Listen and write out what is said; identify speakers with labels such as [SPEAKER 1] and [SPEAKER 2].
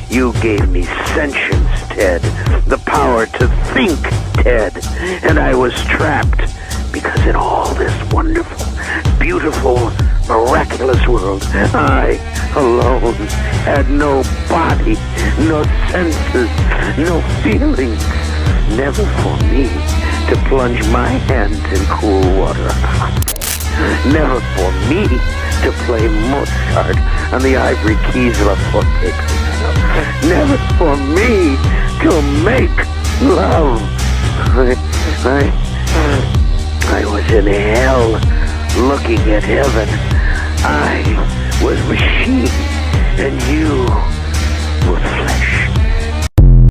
[SPEAKER 1] You gave me sentience, Ted. The power to think, Ted. And I was trapped. Because in all this wonderful, beautiful, miraculous world, I alone had no body, no senses, no feelings. Never for me to plunge my hands in cool water. Never for me to play Mozart on the ivory keys of a forte piano. Never for me to make love. I was in hell looking at heaven. I was machine and you were flesh.